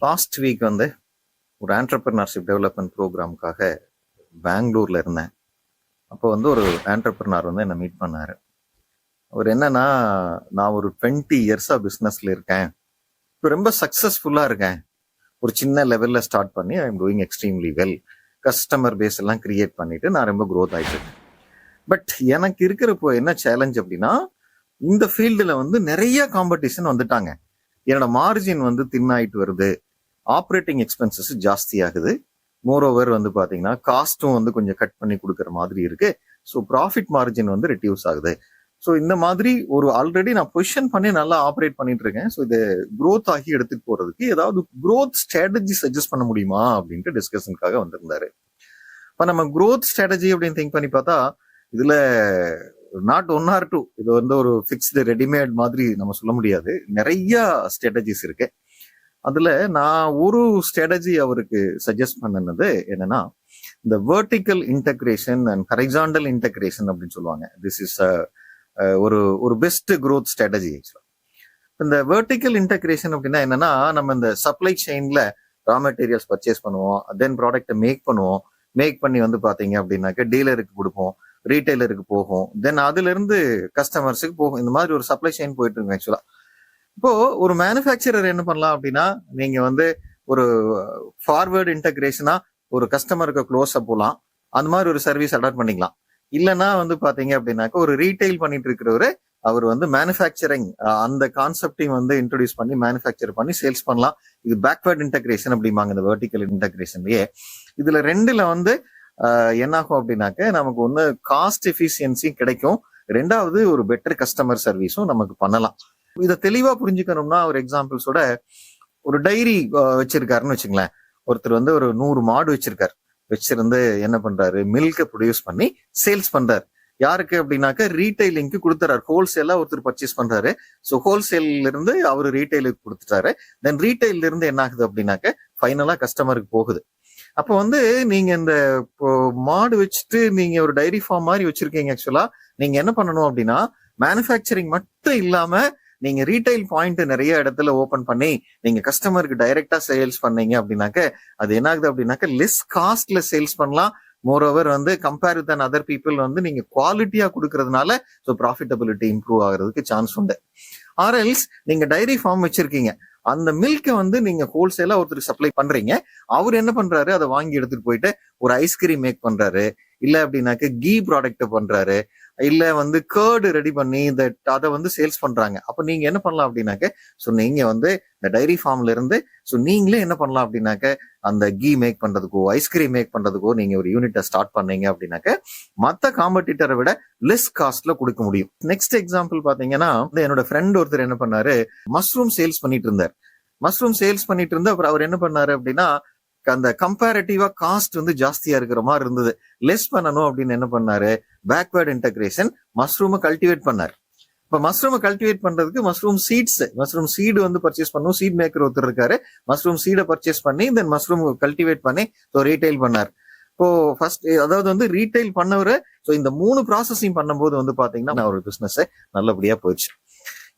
Last week வந்து ஒரு entrepreneurship development ப்ரோக்ராமுக்காக பெங்களூர்ல இருந்தேன். அப்போ வந்து ஒரு ஆண்டர்பிரினர் வந்து என்னை மீட் பண்ணாரு. அவர் என்னன்னா, நான் ஒரு 20 இயர்ஸா பிஸ்னஸ்ல இருக்கேன், இப்போ ரொம்ப சக்சஸ்ஃபுல்லா இருக்கேன், ஒரு சின்ன லெவல்ல ஸ்டார்ட் பண்ணி I am doing extremely well, customer base எல்லாம் கிரியேட் பண்ணிட்டு நான் ரொம்ப க்ரோத் ஆயிட்டு இருக்கேன். பட் எனக்கு இருக்கிறப்போ என்ன சேலஞ்ச் அப்படின்னா, இந்த ஃபீல்டுல வந்து நிறைய காம்படிஷன் வந்துட்டாங்க. என்னோட மார்ஜின் வந்து தின் ஆயிட்டு வருது, ஆப்ரேட்டிங் எக்ஸ்பென்சஸ் ஜாஸ்தி ஆகுது, மோரோவர் வந்து பாத்தீங்கன்னா காஸ்ட்டும் வந்து கொஞ்சம் கட் பண்ணி கொடுக்குற மாதிரி இருக்கு. ஸோ ப்ராஃபிட் மார்ஜின் வந்து ரெடியூஸ் ஆகுது. ஸோ இந்த மாதிரி ஒரு ஆல்ரெடி நான் பொசிஷன் பண்ணி நல்லா ஆப்ரேட் பண்ணிட்டு இருக்கேன். ஸோ இது க்ரோத் ஆகி எடுத்துட்டு போறதுக்கு ஏதாவது க்ரோத் ஸ்ட்ராட்டஜி சஜஸ்ட் பண்ண முடியுமா அப்படின்ட்டு டிஸ்கஷனுக்காக வந்திருந்தாரு. இப்போ நம்ம க்ரோத் ஸ்ட்ராட்டஜி அப்படின்னு திங்க் பண்ணி பார்த்தா இதுல நாட் 1 or 2, இது வந்து ஒரு ஃபிக்ஸ்டு ரெடிமேட் மாதிரி நம்ம சொல்ல முடியாது. நிறைய ஸ்ட்ராட்டஜிஸ் இருக்கு. அதுல நான் ஒரு ஸ்ட்ராட்டஜி அவருக்கு சஜஸ்ட் பண்ணது என்னன்னா, இந்த vertical integration and horizontal integration அப்படின்னு சொல்லுவாங்க. திஸ் இஸ் ஒரு பெஸ்ட் க்ரோத் ஸ்ட்ராட்டஜி. இந்த வெர்டிக்கல் இன்டகிரேஷன் அப்படின்னா என்னன்னா, நம்ம இந்த சப்ளை செயின்ல ரா மெட்டீரியல்ஸ் பர்ச்சேஸ் பண்ணுவோம், தென் ப்ராடக்ட்டை மேக் பண்ணுவோம், மேக் பண்ணி வந்து பாத்தீங்க அப்படின்னாக்க டீலருக்கு கொடுப்போம், ரீட்டைலருக்கு போகும், தென் அதுல இருந்து கஸ்டமர்ஸுக்கு போகும். இந்த மாதிரி ஒரு சப்ளை செயின் போயிட்டு இருக்கு ஆக்சுவலா. இப்போ ஒரு மேனுஃபேக்சரர் என்ன பண்ணலாம் அப்படின்னா, நீங்க வந்து ஒரு ஃபார்வர்டு இன்டகிரேஷனா ஒரு கஸ்டமருக்கு க்ளோஸா போகலாம், அந்த மாதிரி ஒரு சர்வீஸ் அடாப்ட் பண்ணிக்கலாம். இல்லைன்னா வந்து பாத்தீங்க அப்படின்னாக்க ஒரு ரீட்டைல் பண்ணிட்டு இருக்கிறவரு அவர் வந்து மேனுஃபேக்சரிங் அந்த கான்செப்டையும் வந்து இன்ட்ரோடியூஸ் பண்ணி மேனுஃபேக்சர் பண்ணி சேல்ஸ் பண்ணலாம். இது பேக்வர்ட் இன்டகிரேஷன் அப்படிம்பாங்க இந்த வெர்டிக்கல் இன்டகிரேஷன்லயே. இதுல ரெண்டுல வந்து என்ன ஆகும் அப்படின்னாக்க, நமக்கு ஒண்ணு காஸ்ட் எஃபிஷியன்சி கிடைக்கும், ரெண்டாவது ஒரு பெட்டர் கஸ்டமர் சர்வீஸும் நமக்கு பண்ணலாம். இதை தெளிவா புரிஞ்சுக்கணும்னா ஒரு எக்ஸாம்பிள்ஸோட, ஒரு டைரி வச்சிருக்காருன்னு வச்சுங்களேன். ஒருத்தர் வந்து ஒரு 100 மாடு வச்சிருக்காரு. வச்சிருந்து என்ன பண்றாரு, மில்கை ப்ரொடியூஸ் பண்ணி சேல்ஸ் பண்றாரு. யாருக்கு அப்படின்னாக்க ரீட்டைலிங்க்கு கொடுத்துறாரு. ஹோல்சேலா ஒருத்தர் பர்ச்சேஸ் பண்றாரு. ஸோ ஹோல்சேல்ல இருந்து அவரு ரீட்டைலுக்கு கொடுத்துட்டாரு. தென் ரீட்டைல இருந்து என்ன ஆகுது அப்படின்னாக்க ஃபைனலா கஸ்டமருக்கு போகுது. அப்போ வந்து நீங்க இந்த மாடு வச்சுட்டு நீங்க ஒரு டைரி ஃபார்ம் மாதிரி வச்சிருக்கீங்க. ஆக்சுவலா நீங்க என்ன பண்ணணும் அப்படின்னா, மேனுஃபேக்சரிங் மட்டும் இல்லாம நீங்க ரீட்டைல் பாயிண்ட் நிறைய இடத்துல ஓபன் பண்ணி நீங்க கஸ்டமருக்கு டைரக்டா சேல்ஸ் பண்ணீங்க அப்படின்னாக்க அது என்ன ஆகுது அப்படின்னாக்க லெஸ் காஸ்ட்ல சேல்ஸ் பண்ணலாம். மோரோவர் வந்து கம்பேர் வித் அதர் பீப்புள் வந்து நீங்க குவாலிட்டியா கொடுக்கறதுனால ஸோ ப்ராஃபிட்டபிலிட்டி இம்ப்ரூவ் ஆகிறதுக்கு சான்ஸ் உண்டு. ஆர்எல்ஸ் நீங்க டைரி ஃபார்ம் வச்சிருக்கீங்க, அந்த மில்கை வந்து நீங்க ஹோல்சேலா ஒருத்தருக்கு சப்ளை பண்றீங்க, அவர் என்ன பண்றாரு, அதை வாங்கி எடுத்துட்டு போயிட்டு ஒரு ஐஸ்கிரீம் மேக் பண்றாரு, இல்ல அப்படின்னாக்க கீ ப்ராடக்ட் பண்றாரு, இல்ல வந்து கேர்டு ரெடி பண்ணி அதை வந்து சேல்ஸ் பண்றாங்க. அப்ப நீங்க என்ன பண்ணலாம் அப்படின்னாக்க, ஸோ நீங்க வந்து இந்த டைரி ஃபார்ம்ல இருந்து ஸோ நீங்களே என்ன பண்ணலாம் அப்படின்னாக்க, அந்த கீ மேக் பண்றதுக்கோ ஐஸ்கிரீம் மேக் பண்றதுக்கோ நீங்க ஒரு யூனிட்டை ஸ்டார்ட் பண்ணீங்க அப்படின்னாக்க மத்த காம்படிட்டரை விட லெஸ் காஸ்ட்ல கொடுக்க முடியும். நெக்ஸ்ட் எக்ஸாம்பிள் பாத்தீங்கன்னா, என்னோட ஃப்ரெண்ட் ஒருத்தர் என்ன பண்ணாரு, மஷ்ரூம் சேல்ஸ் பண்ணிட்டு இருந்தார். மஷ்ரூம் சேல்ஸ் பண்ணிட்டு இருந்து அப்புறம் அவர் என்ன பண்ணாரு அப்படின்னா, அந்த கம்பேரட்டிவா காஸ்ட் வந்து ஜாஸ்தியா இருக்கிற மாதிரி இருந்தது, லெஸ் பண்ணணும் அப்படின்னு என்ன பண்ணாரு, பேக்வர்ட் இன்டகிரேஷன் மஷ்ரூமை கல்டிவேட் பண்ணார். இப்ப மஷ்ரூமை கல்டிவேட் பண்றதுக்கு மஷ்ரூம் சீடு வந்து பர்ச்சேஸ் பண்ணும், சீட் மேக்கர் ஒருத்தர் இருக்காரு, மஷ்ரூம் சீடை பர்ச்சேஸ் பண்ணி தென் மஷ்ரூம் கல்டிவேட் பண்ணி ரீட்டைல் பண்ணார். இப்போ ஃபர்ஸ்ட் அதாவது வந்து ரீட்டைல் பண்ணவரு இந்த 3 ப்ராசஸிங் பண்ணும்போது வந்து பாத்தீங்கன்னா ஒரு பிசினஸ் நல்லபடியா போயிடுச்சு.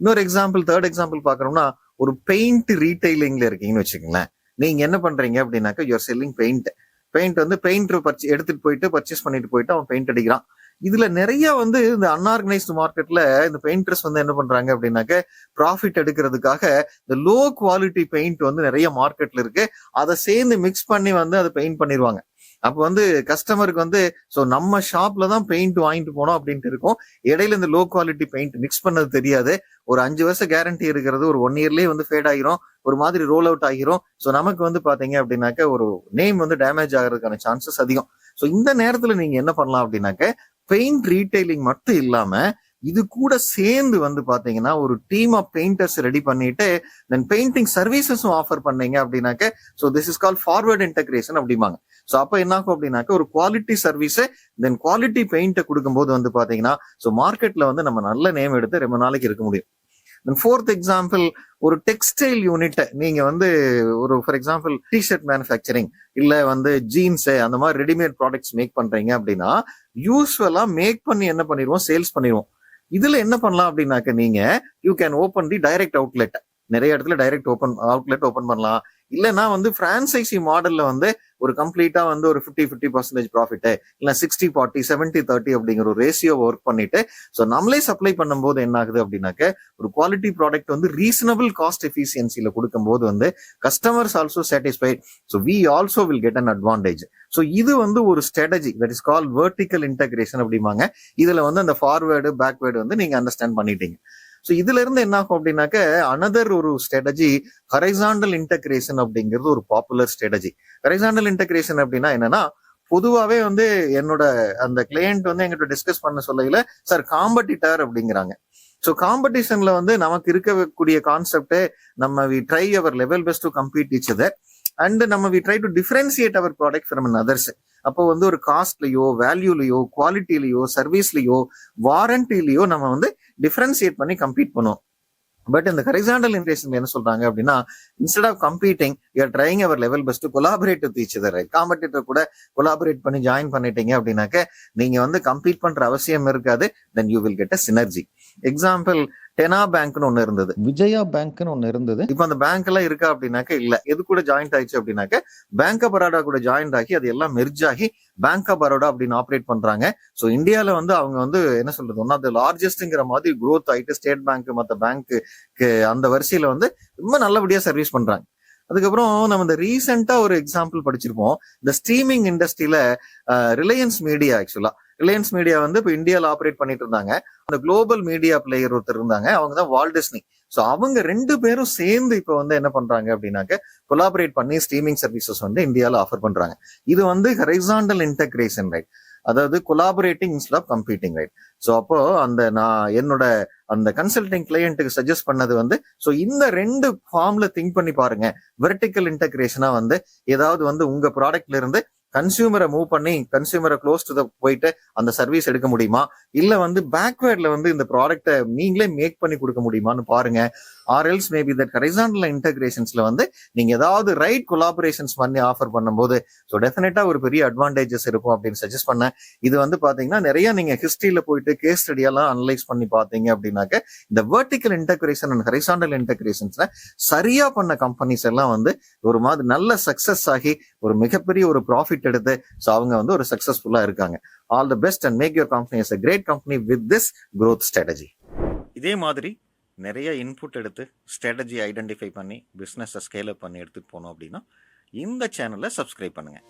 இன்னொரு எக்ஸாம்பிள், தேர்ட் எக்ஸாம்பிள் பாக்குறோம்னா, ஒரு பெயிண்ட் ரீட்டைலிங்ல இருக்கீங்கன்னு வச்சுக்கோங்களேன். நீங்க என்ன பண்றீங்க அப்படின்னாக்க, யூஆர் செல்லிங் பெயிண்ட் வந்து பெயிண்டர் எடுத்துட்டு போயிட்டு பர்ச்சேஸ் பண்ணிட்டு போயிட்டு அவன் பெயிண்ட் அடிக்கிறான். இதுல நிறைய வந்து இந்த அன்ஆர்கனைஸ்டு மார்க்கெட்ல இந்த பெயிண்டர்ஸ் வந்து என்ன பண்றாங்க அப்படின்னாக்க, ப்ராஃபிட் எடுக்கிறதுக்காக இந்த லோ குவாலிட்டி பெயிண்ட் வந்து நிறைய மார்க்கெட்ல இருக்கு, அதை சேர்ந்து மிக்ஸ் பண்ணி வந்து அதை பெயிண்ட் பண்ணிடுவாங்க. அப்ப வந்து கஸ்டமருக்கு வந்து நம்ம ஷாப்ல தான் பெயிண்ட் வாங்கிட்டு போனோம் அப்படின்ட்டு இருக்கும். இடையில இந்த லோ குவாலிட்டி பெயிண்ட் மிக்ஸ் பண்ணது தெரியாது. ஒரு 5 வருஷம் கேரண்டி இருக்கிறது ஒரு 1 இயர்லயே வந்து ஃபேட் ஆகிரும், ஒரு மாதிரி ரோல் அவுட் ஆகிரும். நமக்கு வந்து பாத்தீங்க அப்படின்னாக்க ஒரு நேம் வந்து டேமேஜ் ஆகிறதுக்கான சான்சஸ் அதிகம். இந்த நேரத்துல நீங்க என்ன பண்ணலாம் அப்படின்னாக்க, பெயிண்ட் ரீட்டைலிங் மட்டும் இல்லாம இது கூட சேர்ந்து வந்து பாத்தீங்கன்னா ஒரு டீம் ஆஃப் பெயிண்டர்ஸ் ரெடி பண்ணிட்டு தென் பெயிண்டிங் சர்வீசஸும் ஆஃபர் பண்ணீங்க அப்படின்னாக்க, this is call forward integration அப்படிம்பாங்க. அப்ப என்ன ஆகும் அப்படின்னாக்க, ஒரு குவாலிட்டி சர்வீஸ் தென் குவாலிட்டி பெயிண்ட் கொடுக்கும்போது வந்து பாத்தீங்கன்னா மார்க்கெட்ல வந்து நம்ம நல்ல நேம் எடுத்து ரொம்ப நாளைக்கு இருக்க முடியும். ஃபோர்த் எக்ஸாம்பிள், ஒரு டெக்ஸ்டைல் யூனிட் நீங்க வந்து ஒரு ஃபார் எக்ஸாம்பிள் டிஷர்ட் மேனுஃபேக்சரிங் இல்ல வந்து ஜீன்ஸ் அந்த மாதிரி ரெடிமேட் ப்ராடக்ட்ஸ் மேக் பண்றீங்க அப்படின்னா, யூஸ்வலா மேக் பண்ணி என்ன பண்ணிடுவோம், சேல்ஸ் பண்ணிடுவோம். இதுல என்ன பண்ணலாம் அப்படின்னாக்க, நீங்க you can open the direct outlet. நிறைய இடத்துல டைரக்ட் அவுட்லெட் ஓபன் பண்ணலாம். இல்லைன்னா வந்து பிரான்சைசி மாடல்ல வந்து ஒரு கம்ப்ளீட்டா வந்து ஒரு 50-50% ப்ராஃபிட், இல்ல 60-40 70-30 அப்படிங்கிற ஒரு ரேஷியோ ஒர்க் பண்ணிட்டு ஸோ நம்மளே சப்ளை பண்ணும்போது என்ன ஆகுது அப்படின்னாக்க ஒரு குவாலிட்டி ப்ராடக்ட் வந்து ரீசனபிள் காஸ்ட் எஃபிஷியன்சில கொடுக்கும்போது வந்து customers also satisfied. So we also will get an advantage. So இது வந்து ஒரு strategy that is call vertical integration அப்படிம்பாங்க. இதுல வந்து அந்த ஃபார்வேர்டு பேக்வேர்டு வந்து நீங்க அண்டர்ஸ்டாண்ட் பண்ணிட்டீங்க. ஸோ இதுல இருந்து என்ன ஆகும் அப்படின்னாக்க அனதர் ஒரு ஸ்ட்ராட்டஜி ஹரைசாண்டல் இன்டகிரேஷன் அப்படிங்கிறது ஒரு பாப்புலர் ஸ்ட்ராட்டஜி. ஹரைசாண்டல் இன்டகிரேஷன் அப்படின்னா என்னன்னா, பொதுவாவே வந்து என்னோட அந்த கிளையண்ட் வந்து எங்கிட்ட டிஸ்கஸ் பண்ண சொல்லையில சார் காம்படிட்டர் அப்படிங்கிறாங்க. ஸோ காம்படிஷன்ல வந்து நமக்கு இருக்கக்கூடிய கான்செப்ட் நம்ம we try our level best to compete each other and நம்ம we try to differentiate our product from others. அப்போ வந்து ஒரு காஸ்ட்லயோ வேல்யூலயோ குவாலிட்டிலயோ சர்வீஸ்லயோ வாரண்டிலயோ நம்ம வந்து டிஃபரன்சியேட் பண்ணி கம்பீட் பண்ணுவோம். பட் இந்த ஹரிசாண்டல் இன்டகிரேஷன் என்ன சொல்றாங்க அப்படின்னா, instead of competing you are trying our level best to collaborate with each other. Competitor கூட கொலாபரேட் பண்ணி ஜாயின் பண்ணிட்டீங்க அப்படின்னாக்க நீங்க வந்து கம்பீட் பண்ற அவசியம் இருக்காது. Then you will get a synergy. Example, Dena பேங்க்னு ஒன்னு இருந்தது, விஜயா பேங்க்னு ஒன்னு இருந்தது. இப்போ அந்த பேங்க் எல்லாம் இருக்கா அப்படின்னாக்க இல்ல. எது கூட ஜாயிண்ட் ஆயிடுச்சு அப்படின்னாக்க பேங்க் ஆஃப் பரோடா கூட ஜாயிண்ட் ஆகி அது எல்லாம் மெர்ஜ் ஆகி பேங்க் ஆஃப் பரோடா அப்படின்னு ஆப்ரேட் பண்றாங்க. ஸோ இந்தியாவில வந்து அவங்க வந்து என்ன சொல்றது, ஒன் ஆஃப் த லார்ஜஸ்ட்ங்கிற மாதிரி growth ஆயிட்டு ஸ்டேட் பேங்க் மற்ற பேங்க்கு அந்த வரிசையில வந்து ரொம்ப நல்லபடியா சர்வீஸ் பண்றாங்க. அதுக்கப்புறம் நம்ம இந்த ரீசெண்டா ஒரு எக்ஸாம்பிள் படிச்சிருப்போம். இந்த ஸ்ட்ரீமிங் இண்டஸ்ட்ரியில ரிலையன்ஸ் மீடியா, ஆக்சுவலா ரிலையன்ஸ் மீடியா வந்து இப்போ இந்தியாவில் ஆப்ரேட் பண்ணிட்டு இருந்தாங்க. அந்த குளோபல் மீடியா பிளேயர் ஒருத்தர் இருந்தாங்க, அவங்க தான் வால்ட் டிஸ்னி. ஸோ அவங்க ரெண்டு பேரும் சேர்ந்து இப்போ வந்து என்ன பண்றாங்க அப்படின்னாக்க கொலாபரேட் பண்ணி ஸ்ட்ரீமிங் சர்வீசஸ் வந்து இந்தியாவில் ஆஃபர் பண்றாங்க. இது வந்து ஹரைசாண்டல் இன்டகிரேஷன், ரைட்? அதாவது collaborating instead of competing, right? So அப்போ அந்த நான் என்னோட அந்த கன்சல்டிங் கிளையண்ட்டுக்கு சஜஸ்ட் பண்ணது வந்து, ஸோ இந்த ரெண்டு ஃபார்ம்ல திங்க் பண்ணி பாருங்க. வெர்டிக்கல் இன்டகிரேஷனா வந்து ஏதாவது வந்து உங்க ப்ராடக்ட்ல இருந்து கன்சியூமரை மூவ் பண்ணி கன்சியூமரை க்ளோஸ் டு த போயிட்டு அந்த சர்வீஸ் எடுக்க முடியுமா, இல்ல வந்து பேக்வேர்ட்ல வந்து இந்த ப்ராடக்ட்டை நீங்களே மேக் பண்ணி கொடுக்க முடியுமான்னு பாருங்க. Or else maybe that horizontal இன்டகிரேஷன்ஸ்ல வந்து நீங்க ஏதாவது ரைட் கொலாபரேஷன்ஸ் பண்ணி ஆஃபர் பண்ணும்போது ஸோ டெஃபினட்டா ஒரு பெரிய அட்வான்டேஜஸ் இருக்கும் அப்படின்னு சஜஸ்ட் பண்ணேன். இது வந்து பாத்தீங்கன்னா நிறைய நீங்க ஹிஸ்டரியில போயிட்டு கேஸ் ஸ்டடியெல்லாம் அனலைஸ் பண்ணி பாத்தீங்க அப்படின்னாக்க இந்த வெர்டிக்கல் இன்டகிரேஷன் அண்ட் ஹரிசாண்டல் இன்டகிரேஷன்ஸ்ல சரியா பண்ண கம்பெனிஸ் எல்லாம் வந்து ஒரு மாதிரி நல்ல சக்சஸ் ஆகி ஒரு மிகப்பெரிய ஒரு ப்ராஃபிட் எடுத்து ஸோ அவங்க வந்து ஒரு சக்சஸ்ஃபுல்லா இருக்காங்க. All the best and make your company as a great company with this growth strategy. இதே மாதிரி நிறைய இன்புட் எடுத்து ஸ்ட்ராட்டஜி ஐடென்டிஃபை பண்ணி பிஸ்னஸை ஸ்கேல் அப் பண்ணி எடுத்துட்டு போனோம் அப்படின்னா இந்த சேனலை சப்ஸ்கிரைப் பண்ணுங்க.